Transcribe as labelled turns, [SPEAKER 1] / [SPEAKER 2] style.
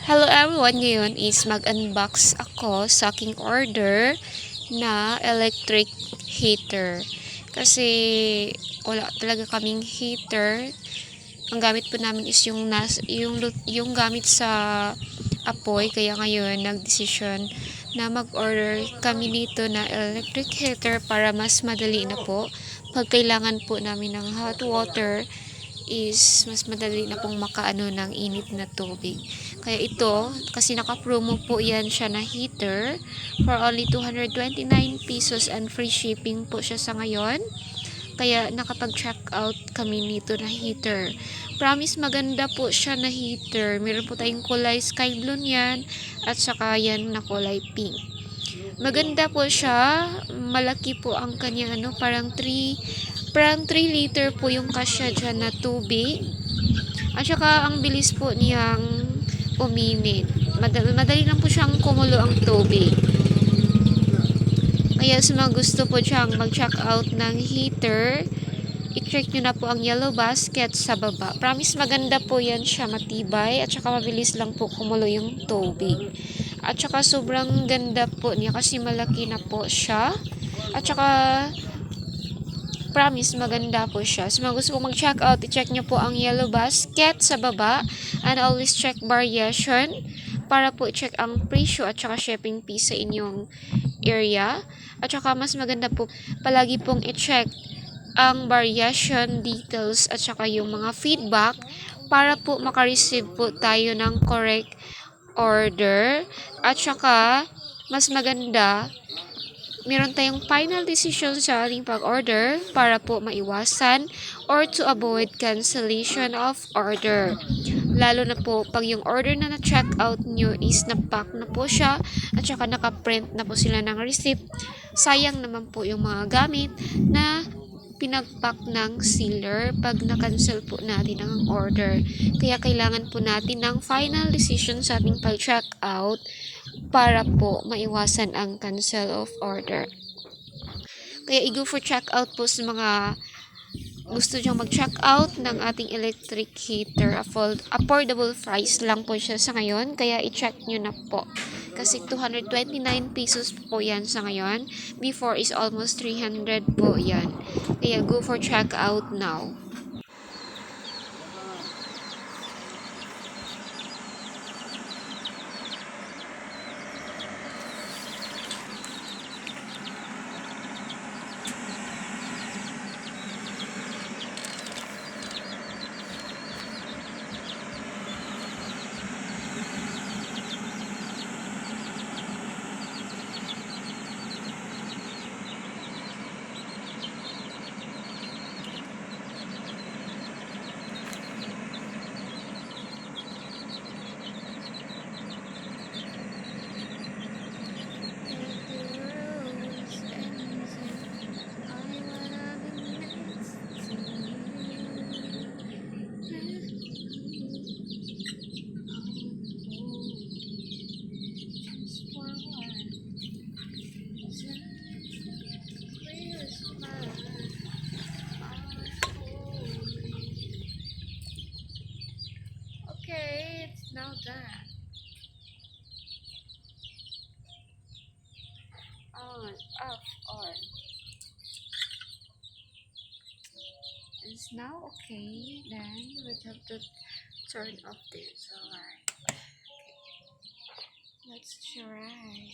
[SPEAKER 1] Hello everyone, ngayon is mag-unbox ako sa aking order na electric heater. Kasi wala talaga kaming heater. Ang gamit po namin is yung gamit sa apoy. Kaya ngayon nagdesisyon na mag-order kami dito na electric heater para mas madali na po. Pag kailangan po namin ng hot water, is mas madali na pong makaano ng init na tubig. Kaya ito, kasi naka-promo po yan siya na heater for only 229 pesos and free shipping po siya sa ngayon. Kaya nakapag-check out kami nito na heater. Promise maganda po siya na heater. Meron po tayong kulay sky blue yan at saka yan na kulay pink. Maganda po siya. Malaki po ang kanyang parang 3 liter po yung kasya dyan na tubig. At saka ang bilis po niyang uminit. Madali lang po siyang kumulo ang tubig. Kaya sa mga gusto po siyang mag-check out ng heater, i-check nyo na po ang yellow basket sa baba. Promise maganda po yan siya, matibay at saka mabilis lang po kumulo yung tubig. At saka sobrang ganda po niya kasi malaki na po siya. At saka promise maganda po siya. So mga gusto pong mag-check out, i-check nyo po ang yellow basket sa baba and always check variation para po i-check ang presyo at saka shipping fee sa inyong area. At saka mas maganda po palagi pong i-check ang variation details at saka yung mga feedback para po makareceive po tayo ng correct order. At saka mas maganda meron tayong final decision sa ating pag-order para po maiwasan or to avoid cancellation of order. Lalo na po pag yung order na na-check out nyo is na-pack na po siya at saka naka-print na po sila ng receipt. Sayang naman po yung mga gamit na pinagpack ng sealer pag na-cancel po natin ang order. Kaya kailangan po natin ng final decision sa ating pag-check out para po maiwasan ang cancel of order. Kaya i-go for check out po sa mga gusto nyo mag-check out ng ating electric heater. Affordable price lang po siya sa ngayon. Kaya i-check nyo na po. Kasi 229 pesos po yan sa ngayon. Before is almost 300 po yan. Kaya go for check out now. Okay, it's now done. On, off, on. It's now okay. Then we have to turn off this. Alright. Okay. Let's try.